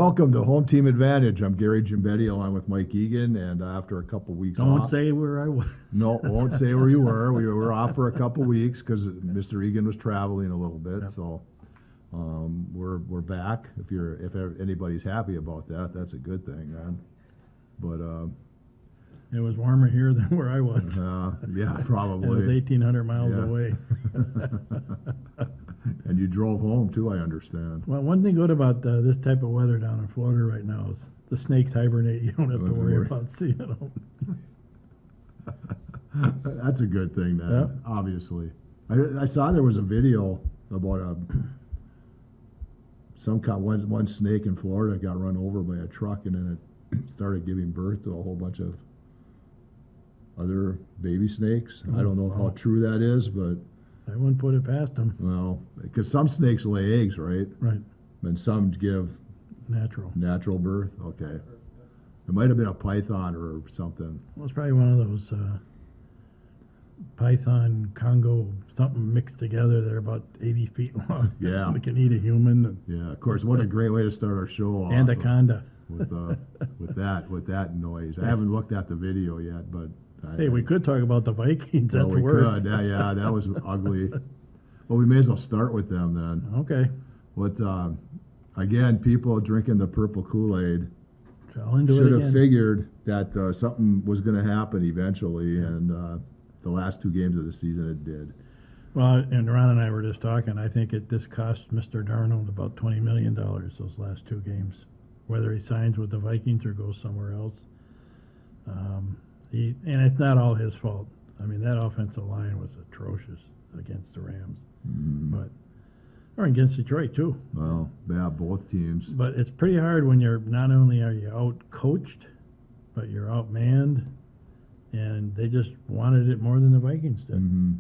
Welcome to Home Team Advantage. I'm Gary Gimbetti along with Mike Egan, and after a couple weeks Don't off. say where I was. No, won't say where you were. We were off for a couple weeks because Mr. Egan was traveling a little bit. Yep. So we're back. If anybody's happy about that, that's a good thing, man. But It was warmer here than where I was. yeah, It probably. was 1,800 miles Yeah. away. And you drove home too, I understand. Well, one thing good about this type of weather down in Florida right now is the snakes hibernate. You don't have to worry about seeing them. That's a good thing, then. Yeah. Obviously, I saw there was a video about one snake in Florida got run over by a truck, and then it started giving birth to a whole bunch of other baby snakes. I don't know how true that is, but I wouldn't put it past them. well, because some snakes lay eggs, right? Right. And some give Natural. birth. Okay, it might have been a python or something. Well, it's probably one of those python, Congo, something mixed together. They're about 80 feet long. Yeah. They can eat a human. Yeah, of course. What a great way to start our show off. Anaconda. with that noise. I haven't looked at the video yet, but Hey, we could talk about the Vikings. well, That's we worse. could. Yeah, that was ugly. Well, we may as well start with them then. Okay. What again? People drinking the purple Kool-Aid I'll into should it have again. figured that something was going to happen eventually, and the last two games of the season it did. Well, and Ron and I were just talking. I think this cost Mr. Darnold about $20 million those last two games, whether he signs with the Vikings or goes somewhere else. And it's not all his fault. I mean, that offensive line was atrocious against the Rams, or against Detroit too. Well, yeah, both teams. But it's pretty hard when you're not only are you out coached, but you're outmanned, and they just wanted it more than the Vikings did. Mm-hmm.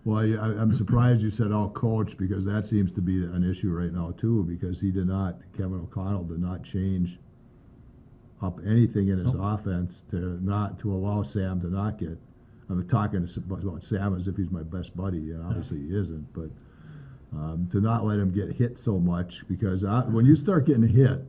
Well, I'm surprised you said all coached, because that seems to be an issue right now too, because Kevin O'Connell did not change up anything in his offense to allow Sam to not get. I'm talking about Sam as if he's my best buddy, and obviously he isn't, but to not let him get hit so much, because when you start getting hit,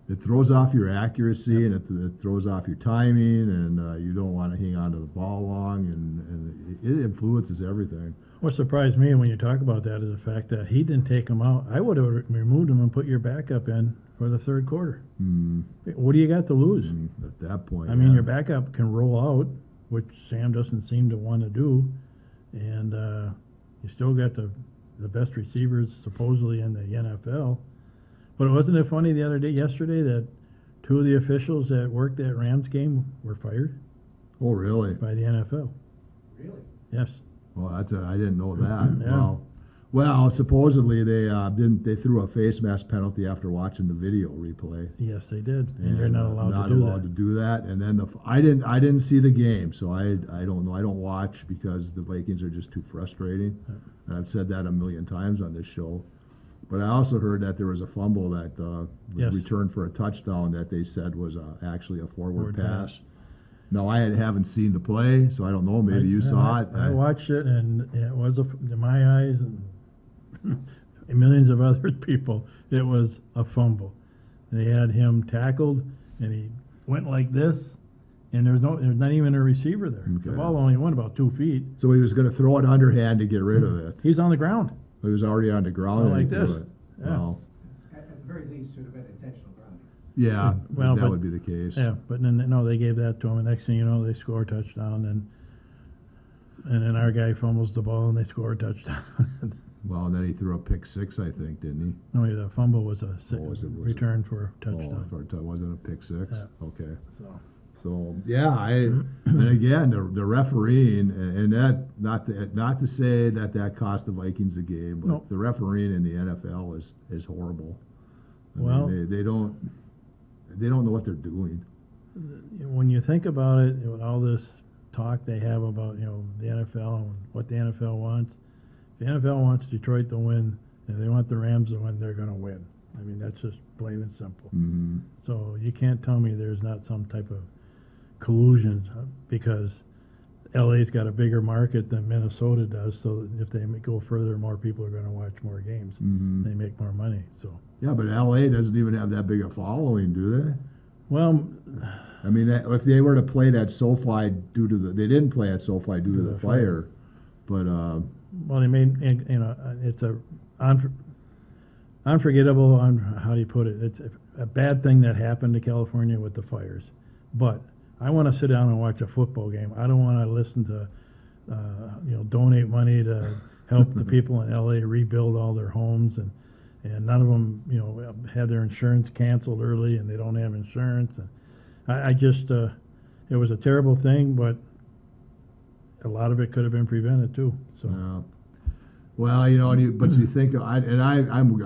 it throws off your accuracy, and it throws off your timing, and you don't want to hang on to the ball long, and it influences everything. What surprised me when you talk about that is the fact that he didn't take him out. I would have removed him and put your backup in for the third quarter. What do you got to lose? At that point, I mean, your backup can roll out, which Sam doesn't seem to want to do, and you still got the best receivers supposedly in the NFL. But wasn't it funny yesterday, that two of the officials that worked that Rams game were fired Oh, really? by the NFL? Really? Yes. Well, I didn't know that. Yeah. Well, supposedly they threw a face mask penalty after watching the video replay. Yes, they did, and they're not allowed to do that. And then I didn't see the game, so I don't know. I don't watch because the Vikings are just too frustrating. And I've said that a million times on this show. But I also heard that there was a fumble that was returned for a touchdown that they said was actually a forward pass. No, I haven't seen the play, so I don't know. Maybe you saw it. I watched it, and it was, in my eyes, and millions of other people, it was a fumble. They had him tackled, and he went like this, and there's not even a receiver there. Okay. The ball only went about 2 feet. So he was going to throw it underhand to get rid of it. He's on the ground. He was already on the ground. Like and he threw this. it. Yeah. Well, At the very least, it would have been intentional grounding. yeah, Well, that but- would be the case. Yeah, but then they gave that to him, and next thing you know, they score a touchdown, and then our guy fumbles the ball, and they score a touchdown. Well, and then he threw a pick six, I think, didn't he? No, the fumble was a was it- return for a Oh, touchdown. I thought it wasn't a pick six. Yeah. Okay. So Yeah, and again the refereeing, and that not to say that cost the Vikings the game, but Nope. the refereeing in the NFL is horrible. I Well- mean, they don't know what they're doing. when you think about it, with all this talk they have about the NFL and what the NFL wants, if the NFL wants Detroit to win, if they want the Rams to win, they're going to win. I mean, that's just plain and simple. Mm-hmm. So you can't tell me there's not some type of collusion, because LA's got a bigger market than Minnesota does, so if they go further, more people are gonna watch more games. Mhm. They make more money, so. Yeah, but LA doesn't even have that big a following, do they? Well, I mean, if they were to play at SoFi they didn't play at SoFi due to the fire, but well, they made, you know, it's a unforgettable, how do you put it? It's a bad thing that happened to California with the fires. But I want to sit down and watch a football game. I don't want to listen to, donate money to help the people in LA rebuild all their homes, and none of them, had their insurance canceled early, and they don't have insurance. And I just, it was a terrible thing, but a lot of it could have been prevented too. So. Well, but you think, I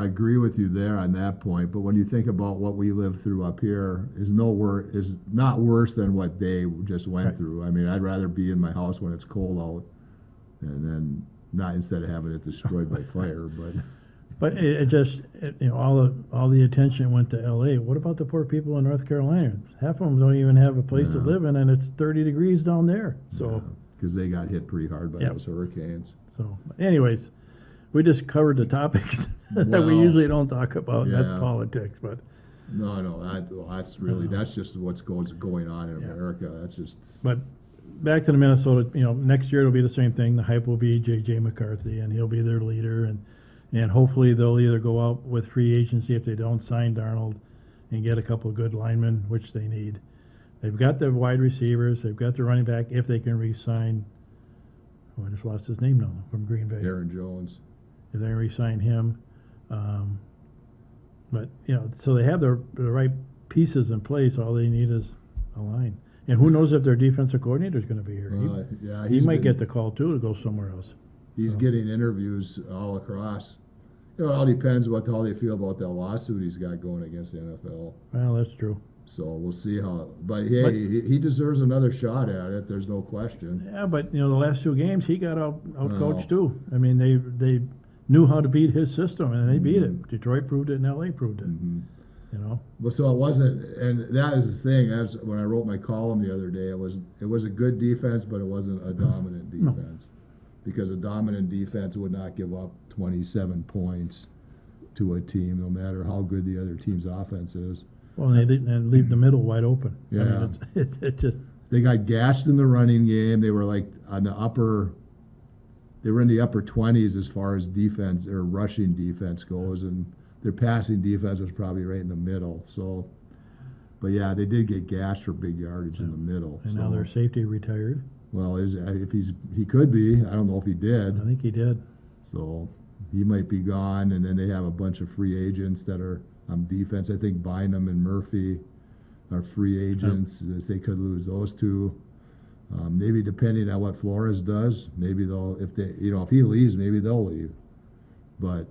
agree with you there on that point. But when you think about what we live through up here, is not worse than what they just went Right. through. I mean, I'd rather be in my house when it's cold out, and then not instead of having it destroyed by fire. But all the attention went to L.A. What about the poor people in North Carolina? Half of them don't even have a place to Yeah. live in, and it's 30 degrees down there. So, because they got hit pretty hard by Yep. those hurricanes. anyways, we just covered the topics that we Well, usually don't talk about. And yeah. that's politics, but That's just what's going on in Yeah. America. That's just. but back to the Minnesota. Next year it'll be the same thing. The hype will be J.J. McCarthy, and he'll be their leader, and hopefully they'll either go out with free agency if they don't sign Darnold, and get a couple of good linemen, which they need. They've got the wide receivers. They've got the running back if they can re-sign. Oh, I just lost his name now, from Green Bay. Aaron Jones. If they re-sign him, but so they have the right pieces in place. All they need is a line. And who knows if their defensive coordinator is going to be here? He might get the call too to go somewhere else. He's getting interviews all across. It all depends how they feel about that lawsuit he's got going against the NFL. Well, that's true. So we'll see how. But hey, he deserves another shot at it. There's no question. Yeah, but the last two games he got out coached Well. too. I mean, they knew how to beat his system, and they beat Mhm. it. Detroit proved it, and LA proved it. Mhm. You So it wasn't, and that is the thing. That's when I wrote my column the other day. It was a good defense, but it wasn't a dominant No. defense, because a dominant defense would not give up 27 points to a team, no matter how good the other team's offense is. Well, and they didn't leave the middle wide open. I Yeah. mean, it just They got gashed in the running game. They were like on the upper. They were in the upper 20s as far as defense or rushing defense goes, and their passing defense was probably right in the middle. So, but yeah, they did get gashed for big yardage in the middle. and so, now their safety retired. well, he could be. I don't know if he did. I think he did. So he might be gone, and then they have a bunch of free agents that are on defense. I think Bynum and Murphy are free agents. They could lose those two. Maybe depending on what Flores does, maybe if he leaves, maybe they'll leave. But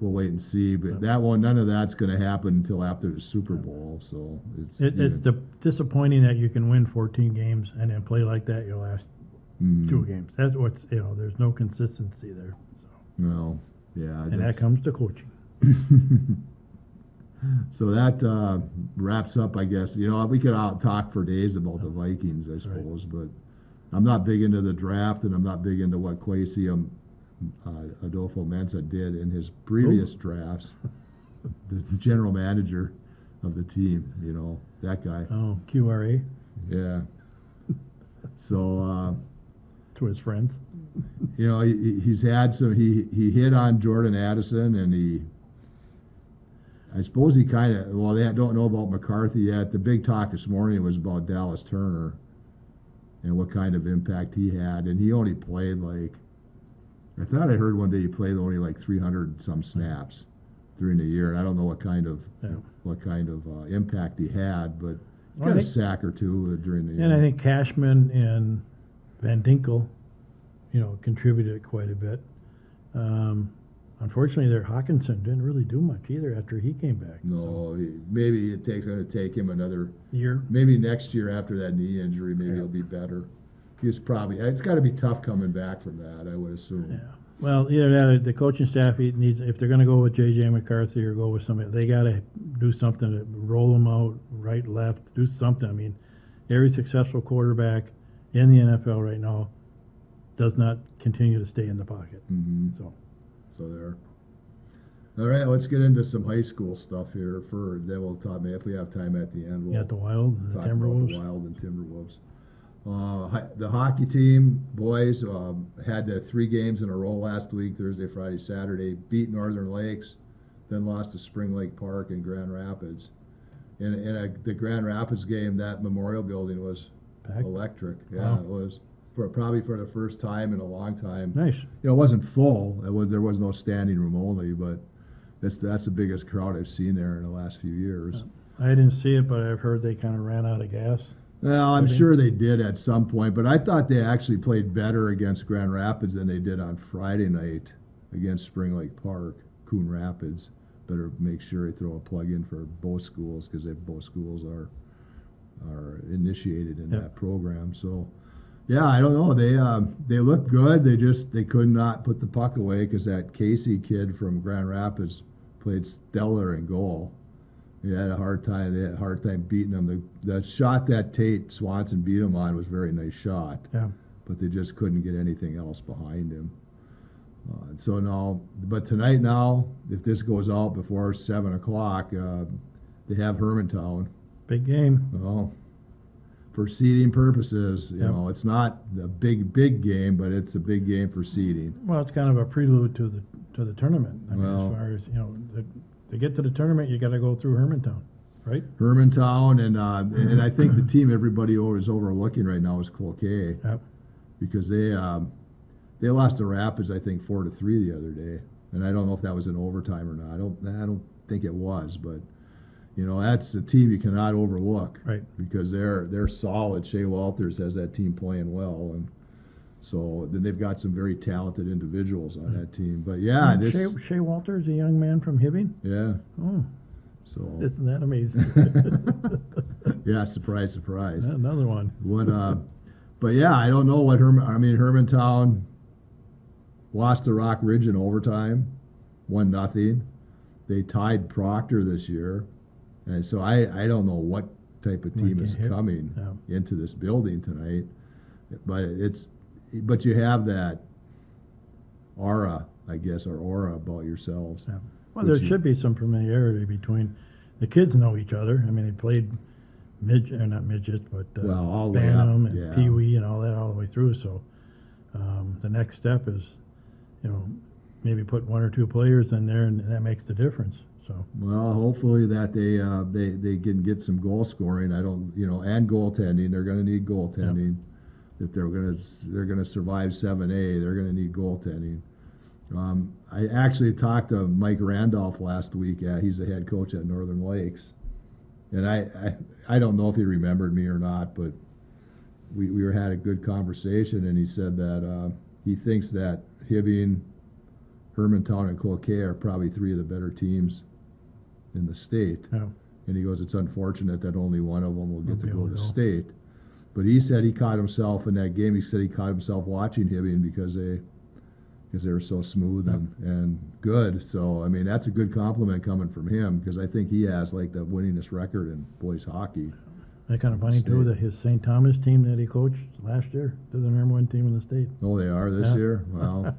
we'll wait and see. But none of that's going to happen until after the Super Bowl. So It's disappointing that you can win 14 games and then play like that your last Mm. 2 games. That's what's there's no consistency there. So, Well, yeah, and that comes to coaching. So that wraps up, I guess. We could talk for days about the Vikings, I suppose, but I'm not big into the draft, and I'm not big into what Kwesi Adolfo Mensa did in his previous drafts. The general manager of the team, that guy. Oh, QRA Yeah. So, to his friends. he's had some. He hit on Jordan Addison, and I suppose he kind of. Well, they don't know about McCarthy yet. The big talk this morning was about Dallas Turner and what kind of impact he had, and he only played I thought I heard one day he played only 300 some snaps during the year. And I don't know what kind of impact he had, but he Well, got I a think- sack or two during the year. And I think Cashman and Van Dinkel, contributed quite a bit. Unfortunately, their Hawkinson didn't really do much either after he came back. No, maybe it's going to take him another. Year. Maybe next year after that knee injury, maybe Yeah. he'll be better. It's got to be tough coming back from that, I would assume. Yeah. Well, either that, or the coaching staff needs, if they're going to go with J.J. McCarthy or go with somebody, they got to do something to roll them out right, left, do something. I mean, every successful quarterback in the NFL right now does not continue to stay in the pocket. Mm-hmm. So, So there. All right, let's get into some high school stuff here. Then we'll talk. If we have time at the end, you we'll got the Wild and the talk about the Timberwolves. Wild and Timberwolves. The hockey team boys had 3 games in a row last week: Thursday, Friday, Saturday. Beat Northern Lakes, then lost to Spring Lake Park in Grand Rapids. In the Grand Rapids game, that Memorial Building was Packed. electric. Yeah, Wow. it was probably for the first time in a long time. Nice. It wasn't full. There was no standing room only, but that's the biggest crowd I've seen there in the last few years. I didn't see it, but I've heard they kind of ran out of gas. Well, I'm Did they? sure they did at some point, but I thought they actually played better against Grand Rapids than they did on Friday night against Spring Lake Park, Coon Rapids. Better make sure they throw a plug in for both schools because both schools are initiated in Yep. that program. So, yeah, I don't know. They look good. They could not put the puck away because that Casey kid from Grand Rapids played stellar in goal. They had a hard time. They had a hard time beating them. The shot that Tate Swanson beat him on was a very nice shot, Yeah. but they just couldn't get anything else behind him. So now, but tonight now, if this goes out before 7:00, they have Hermantown. Big game. Well, for seeding purposes, you Yep. know, it's not a big game, but it's a big game for seeding. Well, it's kind of a prelude to the tournament. I mean, Well- as far as, to get to the tournament, you got to go through Hermantown, right? Hermantown and I think the team everybody is overlooking right now is Cloquet Yep. because they lost to Rapids, I think 4-3 the other day, and I don't know if that was in overtime or not. I don't think it was, but you know that's a team you cannot overlook, Right. Because they're solid. Shea Walters has that team playing well, and so then they've got some very talented individuals on that team. But yeah, this Shea Walters, a young man from Hibbing. yeah, Oh, so isn't that amazing? yeah, surprise, surprise. Another one. What but yeah, I don't know what Hermantown lost to Rock Ridge in overtime, 1-0. They tied Proctor this year, and so I don't know what type of team Might is get hit. coming Yeah. into this building tonight, but you have that aura, I guess, or aura about yourselves. Yeah. Well, there Which you- should be some familiarity between the kids. Know each other. I mean, they played not midgets, but Well, all the way up, Bantam and yeah. Pee Wee and all that all the way through. So the next step is, maybe put 1 or 2 players in there, and that makes the difference. So Well, hopefully that they can get some goal scoring. I don't, and goaltending. They're going to need goaltending. If they're going to survive 7A, they're going to need goaltending. I actually talked to Mike Randolph last week. He's the head coach at Northern Lakes, and I don't know if he remembered me or not, but we had a good conversation, and he said that he thinks that Hibbing, Hermantown, and Cloquet are probably 3 of the better teams in the state. yeah, And he goes, it's unfortunate that only one of them will get Won't to be go able to to go. state. But he said he caught himself in that game. He said he caught himself watching Hibbing because they were so smooth and good. So, I mean, that's a good compliment coming from him because I think he has like the winningest record in boys hockey. that kind of funny too. State. That his St. Thomas team that he coached last year, they're the #1 team in the state. Oh, they are this Yeah. year? Well,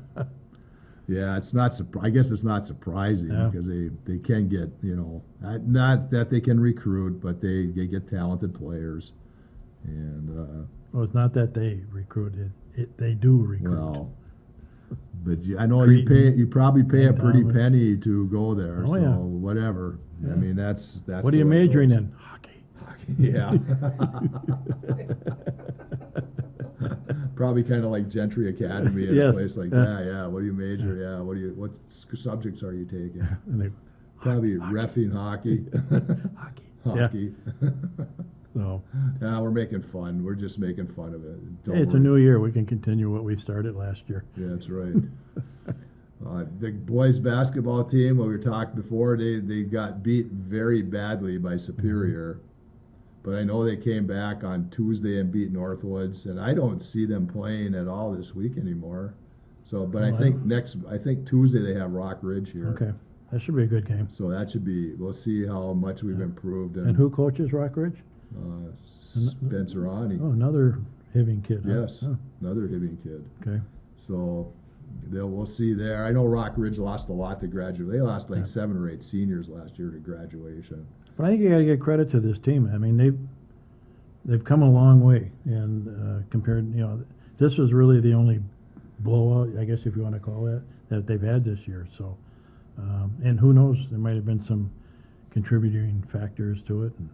yeah, it's not. I guess it's not surprising Yeah. because they can get not that they can recruit, but they get talented players, and Well, it's not that they recruit it; they do recruit. well, but I know you probably pay a St. pretty Thomas. penny to go there. Oh, so yeah. whatever. Yeah. I mean that's What are you the way it majoring goes. in? Hockey. Yeah. Probably kind of like Gentry Academy in a Yes. place like that. Yeah. What do you major? Yeah. What subjects are you taking? And they, Probably reffing hockey. hockey. Hockey. So Yeah, we're making fun. We're just making fun of it. Don't hey, it's a worry. new year. We can continue what we started last year. Yeah, that's right. The boys basketball team, what we talked before, they got beat very badly by Superior. But I know they came back on Tuesday and beat Northwoods, and I don't see them playing at all this week anymore. So, but Oh, I think Tuesday they have Rock Ridge here. Okay, that should be a good game. So that should be. We'll see how much we've improved. And who coaches Rock Ridge? Spencer Ani. Oh, another Hibbing kid, huh? Yes, Oh, another Hibbing kid. okay. So we'll see there. I know Rock Ridge lost a lot to graduate. They lost like Yeah. 7 or 8 seniors last year to graduation. But I think you got to give credit to this team. I mean, they've come a long way, and compared, this was really the only blowout, I guess if you want to call that they've had this year. So, and who knows, there might have been some contributing factors to it. And,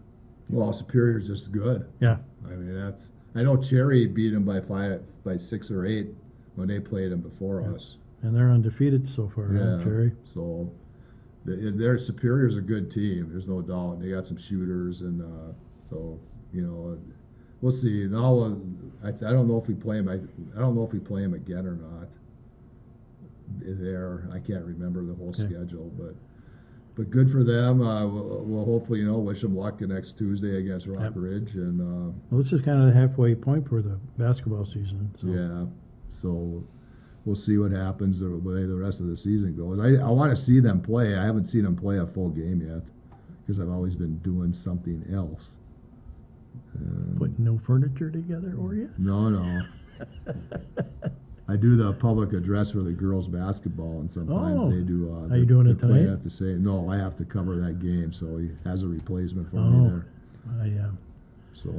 Well, Superior's just good. yeah, I mean, I know Cherry beat them by 6 or 8 when they played them before Yeah. us. and they're undefeated so far, huh, Jerry? So their Superior's a good team. There's no doubt. They got some shooters, and so we'll see. Now I don't know if we play them. I don't know if we play them again or not. There, I can't remember the whole Okay. schedule, but good for them. We'll hopefully wish them luck the next Tuesday against Rock Yep. Ridge, and Well, this is kind of the halfway point for the basketball season. So. yeah, so we'll see what happens the way the rest of the season goes. I want to see them play. I haven't seen them play a full game yet because I've always been doing something else. Putting new furniture together, or you? No. I do the public address for the girls basketball, and sometimes Oh. they do. Are you doing it they're playing tonight? At the same. No, I have to cover that game, so he has a replacement for Oh. me there. I am So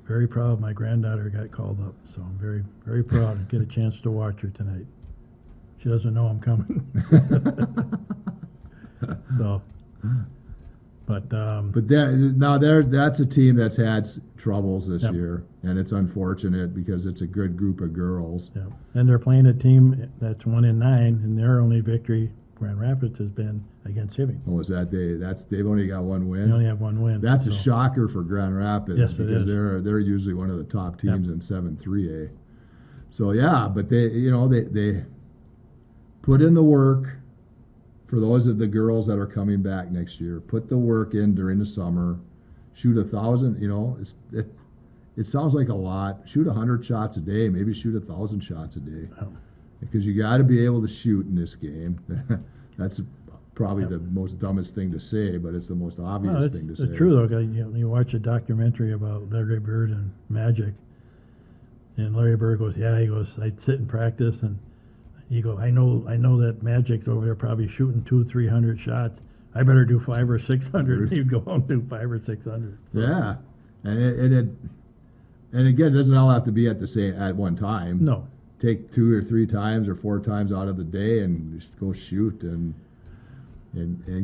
very proud. My granddaughter got called up, so I'm very, very proud to get a chance to watch her tonight. She doesn't know I'm coming. So, but that's a team that's had troubles this Yep. year, and it's unfortunate because it's a good group of girls. yeah, and they're playing a team that's 1-9, and their only victory, Grand Rapids, has been against Hibbing. What was that day? They've only got one win. They only have one win. That's a so- shocker for Grand Rapids Yes, it because is. they're usually one of the top teams Yep. in 7-3A. So yeah, but they put in the work for those of the girls that are coming back next year. Put the work in during the summer. Shoot 1,000. It sounds like a lot. Shoot 100 shots a day. Maybe shoot 1,000 shots a day. Oh. Because you got to be able to shoot in this game. That's probably Yep. the most dumbest thing to say, but it's the most obvious Well, thing to it's say. true though. 'Cause, you watch a documentary about Larry Bird and Magic, and Larry Bird goes, "Yeah," he goes, "I'd sit and practice, and you go, I know that Magic's over there probably shooting 200-300 shots. I better do 500 or 600." He'd go out and do 500 or 600. So, Yeah, and again, it doesn't all have to be at one time. No. Take 2 or 3 times or 4 times out of the day and just go shoot and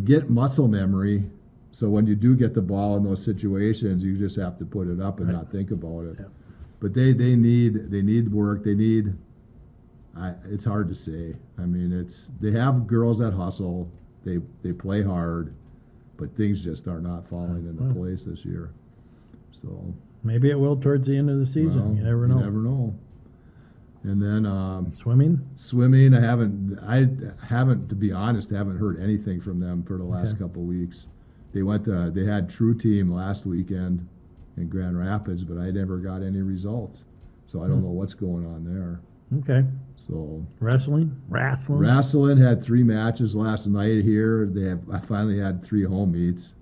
get muscle memory. So when you do get the ball in those situations, you just have to put it up and Right. not think about it. Yep. But they need work. It's hard to say. I mean, they have girls that hustle. They play hard, but things just are not falling into Well. place this year. So Maybe it will towards the end of the season. well, you never know. You never know. And then Swimming? swimming, I haven't, to be honest, haven't heard anything from them for the last Okay. couple of weeks. They had True Team last weekend in Grand Rapids, but I never got any results. So I don't know what's going on there. Okay. So Wrestling? Wrestling had 3 matches last night here. I finally had 3 home meets.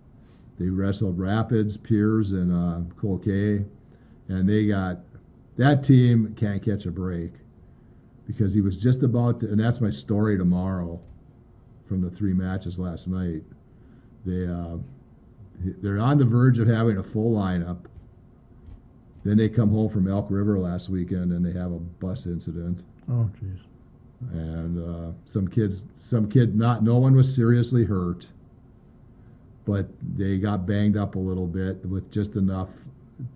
They wrestled Rapids, Piers, and Cloquet, and that team can't catch a break because he was just about to, and that's my story tomorrow from the 3 matches last night. They're on the verge of having a full lineup. Then they come home from Elk River last weekend and they have a bus incident. Oh, jeez. And no one was seriously hurt, but they got banged up a little bit with just enough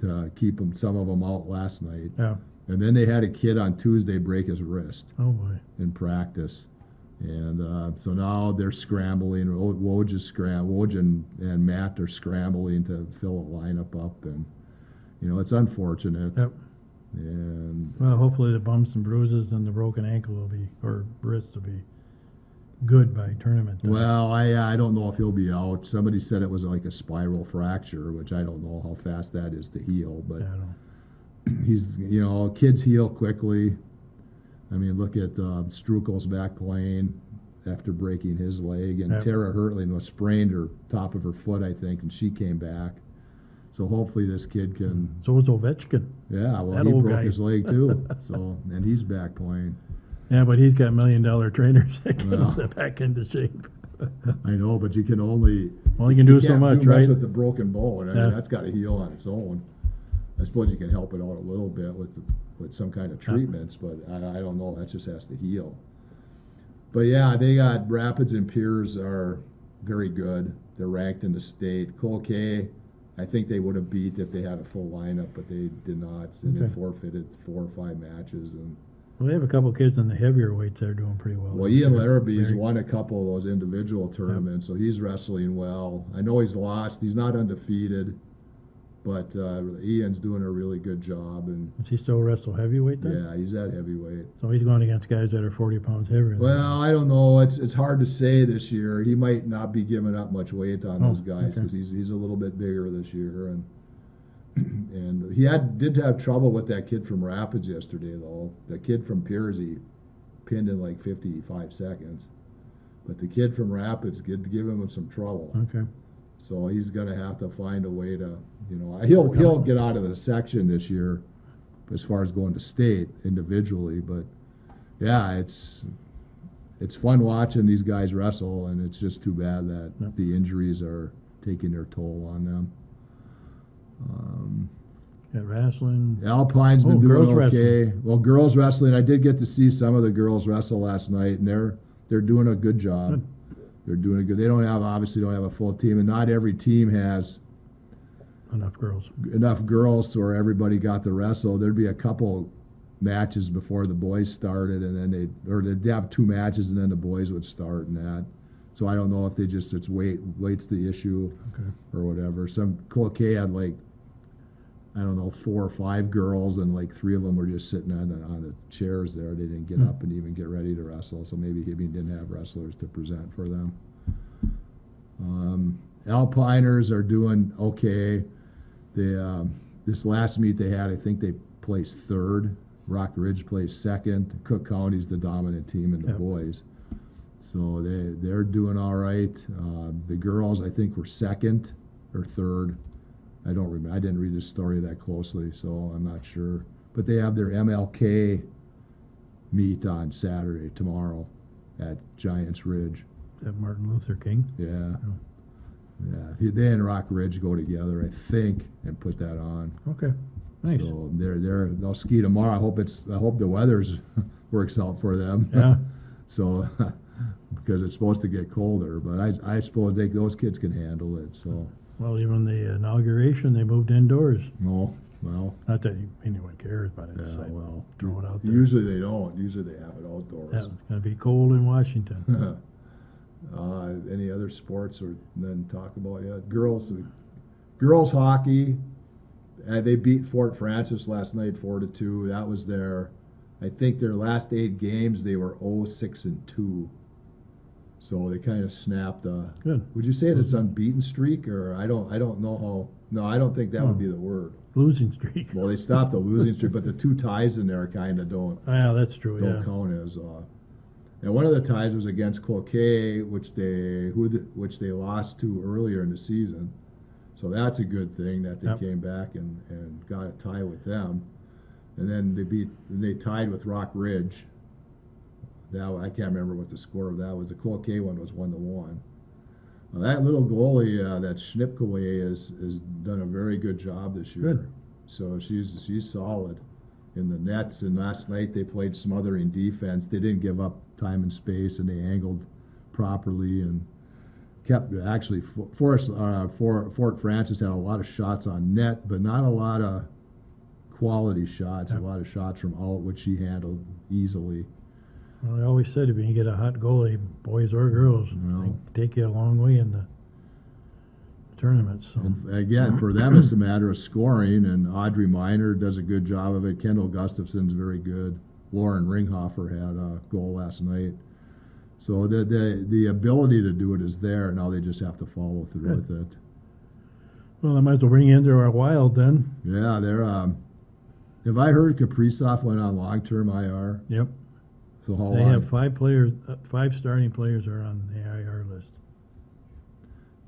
to keep some of them out last night. Yeah. And then they had a kid on Tuesday break his wrist Oh, boy. in practice. And so now they're scrambling. Woj and Matt are scrambling to fill a lineup up. And, it's unfortunate. Yep. And Well, hopefully the bumps and bruises and the broken ankle or wrist will be good by tournament time. well, I don't know if he'll be out. Somebody said it was like a spiral fracture, which I don't know how fast that is to heal. But Yeah, I don't. he's, kids heal quickly. I mean, look at Strukel's back playing after breaking his leg, and Yep. Tara Hertling was sprained her top of her foot, I think, and she came back. So hopefully this kid can, So was Ovechkin. yeah, well, That he old broke guy. his leg too, so, and he's back playing. Yeah, but he's got $1 million trainers that get Well. him back into shape. I know, but you can only. Well, you can do so can't much, do right? with the broken bone. I Yeah. mean, that's gotta heal on its own. I suppose you can help it out a little bit with some kind of treatments, but I don't know, that just has to heal. But yeah, they got Rapids and Piers are very good. They're ranked in the state. Cloquet, I think they would have beat if they had a full lineup, but they did not, and they Okay. forfeited 4 or 5 matches. And Well, they have a couple kids in the heavier weights that are doing pretty well. well, Ian Larrabee's Very- won a couple of those individual tournaments, so he's wrestling well. I know he's lost. He's not undefeated, but Ian's doing a really good job. And Does he still wrestle heavyweight then? yeah, he's at heavyweight. So he's going against guys that are 40 pounds heavier. than Well, him. I don't know. It's hard to say this year. He might not be giving up much weight on Oh, those guys okay. because he's a little bit bigger this year, and and he did have trouble with that kid from Rapids yesterday though. The kid from Piers he pinned in like 55 seconds, but the kid from Rapids did give him some trouble. Okay. So he's gonna have to find a way to, he'll get out of the section this year, as far as going to state individually. But yeah, it's fun watching these guys wrestle, and it's just too bad that Yep. the injuries are taking their toll on them. Got wrestling. Alpine's been Oh, doing girls okay. Well, girls wrestling, I did get to see some of the girls wrestle last night, and they're doing a good job. Good. They're doing a good. They obviously don't have a full team, and not every team has Enough girls. enough girls to where everybody got to wrestle. There'd be a couple matches before the boys started, and then they'd have 2 matches, and then the boys would start and that. So I don't know if it's weight's the issue Okay. or whatever. Some Cloquet had like, I don't know, 4 or 5 girls, and like 3 of them were just sitting on the chairs there. They didn't get up and even get ready to wrestle. So maybe he didn't have wrestlers to present for them. Alpiners are doing okay. They this last meet they had, I think they placed 3rd. Rock Ridge placed 2nd. Cook County's the dominant team in the Yep. boys. So they're doing all right. The girls, I think, were 2nd or 3rd. I don't remember. I didn't read the story that closely, so I'm not sure. But they have their MLK meet on Saturday, tomorrow, at Giants Ridge. Is that Martin Luther King? Yeah. Oh. Yeah. They and Rock Ridge go together, I think, and put that on. Okay. Nice. So they'll ski tomorrow. I hope the weather's works out for them. Yeah. So because it's supposed to get colder, but I suppose those kids can handle it. So Well, even the inauguration, they moved indoors. no, well, Not that anyone cares, but it's yeah, like, well, throw it out there. usually they don't. Usually they have it outdoors. Yeah, it's going to be cold in Washington. Any other sports or then talk about yet? Girls hockey. They beat Fort Francis last night 4-2. That was I think their last 8 games they were 0-6-2. So they kind of snapped a. Good. Would you say it's unbeaten streak, or I don't know how. No, I don't think that would be the word. Losing streak. Well, they stopped the losing streak, but the 2 ties in there kind of don't Yeah, that's true, yeah. count as. And one of the ties was against Cloquet, which they lost to earlier in the season. So that's a good thing that they Yep. came back and got a tie with them. And then they tied with Rock Ridge. I can't remember what the score of that was. The Cloquet one was 1-1. That little goalie, that Schnipkoway, has done a very good job this year. Good. So she's solid in the nets. And last night they played smothering defense. They didn't give up time and space, and they angled properly and kept actually. Fort Francis had a lot of shots on net, but not a lot of quality shots. Yep. A lot of shots from out, which she handled easily. Well, I always said if you can get a hot goalie, boys or girls, Well. they can take you a long way in the tournament. So And again, for them, it's a matter of scoring, and Audrey Miner does a good job of it. Kendall Gustafson's very good. Lauren Ringhofer had a goal last night. So the ability to do it is there. Now they just have to follow through Good. with it. well, I might as well bring you into our wild then. Yeah, they're. Have I heard Kaprizov went on long-term IR? Yep. So how They long? have 5 players, 5 starting players are on the IR list.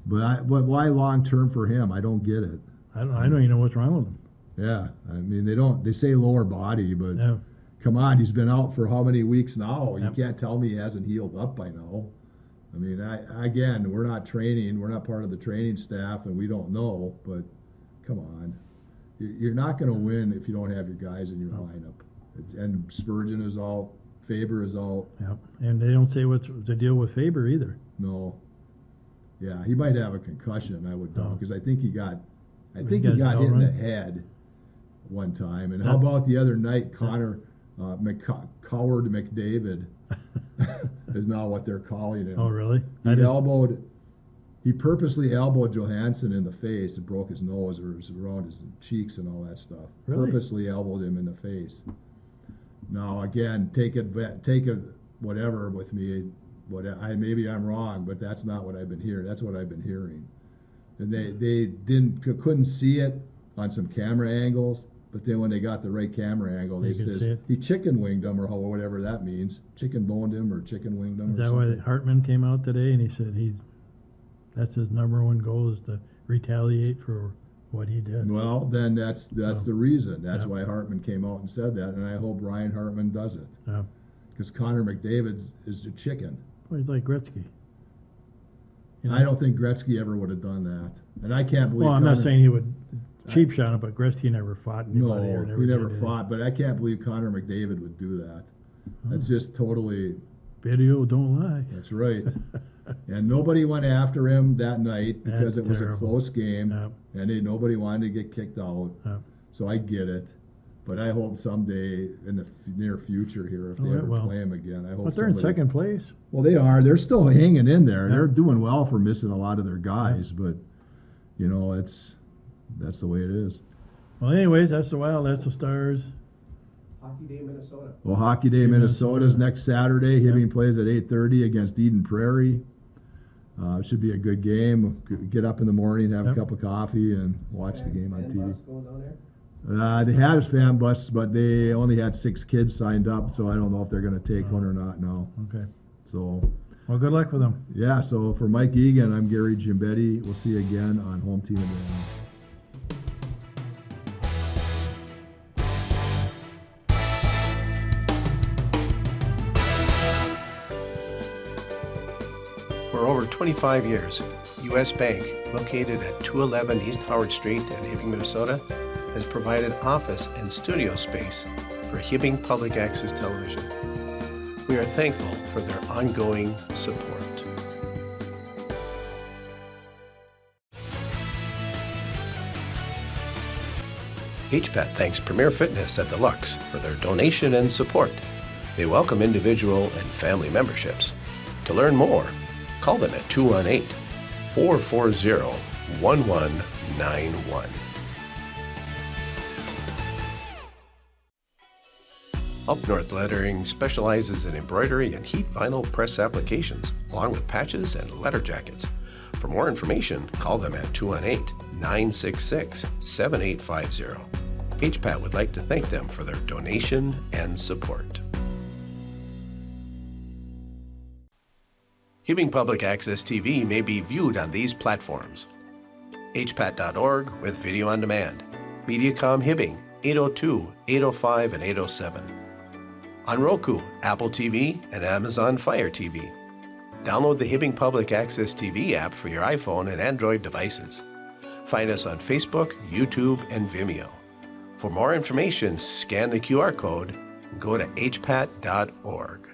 But why long-term for him? I don't get it. I don't even know what's wrong with him. Yeah, I mean, they say lower body, but Yeah. come on, he's been out for how many weeks now? Yep. You can't tell me he hasn't healed up by now. I mean, again, we're not training, we're not part of the training staff, and we don't know, but come on. You're not going to win if you don't have your guys in your lineup. And Spurgeon is out, Faber is out. Yeah, and they don't say what's the deal with Faber either. No. Yeah, he might have a concussion, I would know, Oh. because I think he got He hit got in the run? head one time. And Yeah. how about the other night, Connor Coward McDavid is now what they're calling him. Oh, really? He purposely elbowed Johansson in the face and broke his nose or his, around his cheeks and all that stuff. Really? Purposely elbowed him in the face. Now again, take it whatever with me. Maybe I'm wrong, but that's not what I've been hearing. That's what I've been hearing. And they couldn't see it on some camera angles, but then when they got the right camera angle, they You could see says it. he chicken winged him or whatever that means. Chicken boned him or chicken winged him. Is or that why something. Hartman came out today and he said that's his number one goal is to retaliate for what he did? Well, then that's Oh. the reason. That's Yeah. why Hartman came out and said that, and I hope Ryan Hartman does it. Yeah. Because Connor McDavid is a chicken. Well, he's like Gretzky. You know? I don't think Gretzky ever would have done that. And I can't believe Well, I'm not Connor- saying he would cheap shot it, but Gretzky never fought anybody. No, or he never did fought, but I can't believe Connor McDavid would do that. Oh. That's just totally, Video don't lie. that's right. And nobody went after him that night because That's it was terrible. a close game, Yeah. and nobody wanted to get kicked out. Yeah. So I get it. But I hope someday in the near future here, if they Oh, yeah, ever well. play him again, I hope But they're in somebody- second place. Well, they are. They're still hanging in there. Yeah. They're doing well for missing a lot of their guys, but that's the way it is. Well, anyways, that's the Wild, that's the Stars. Hockey Day, Minnesota. Well, Hockey Day Minnesota's next Saturday. Hibbing plays at 8:30 against Eden Prairie. It should be a good game. Get up in the morning, have a Yep. cup of coffee, and watch the game on Fan TV. bus going down there? They had a fan bus, but they only had 6 kids signed up, so I don't know if they're going to take one or not now. Okay. So, Well, good luck with them. yeah, so for Mike Egan, I'm Gary Gimbetti. We'll see you again on Home Team Advantage. For over 25 years, U.S. Bank, located at 211 East Howard Street in Hibbing, Minnesota, has provided office and studio space for Hibbing Public Access Television. We are thankful for their ongoing support. HPAT thanks Premier Fitness at the Lux for their donation and support. They welcome individual and family memberships. To learn more, call them at 218-440-1191. Up North Lettering specializes in embroidery and heat vinyl press applications, along with patches and letter jackets. For more information, call them at 218-966-7850. HPAT would like to thank them for their donation and support. Hibbing Public Access TV may be viewed on these platforms: hpat.org with video on demand, Mediacom Hibbing 802, 805, and 807. On Roku, Apple TV, and Amazon Fire TV. Download the Hibbing Public Access TV app for your iPhone and Android devices. Find us on Facebook, YouTube, and Vimeo. For more information, scan the QR code and go to hpat.org.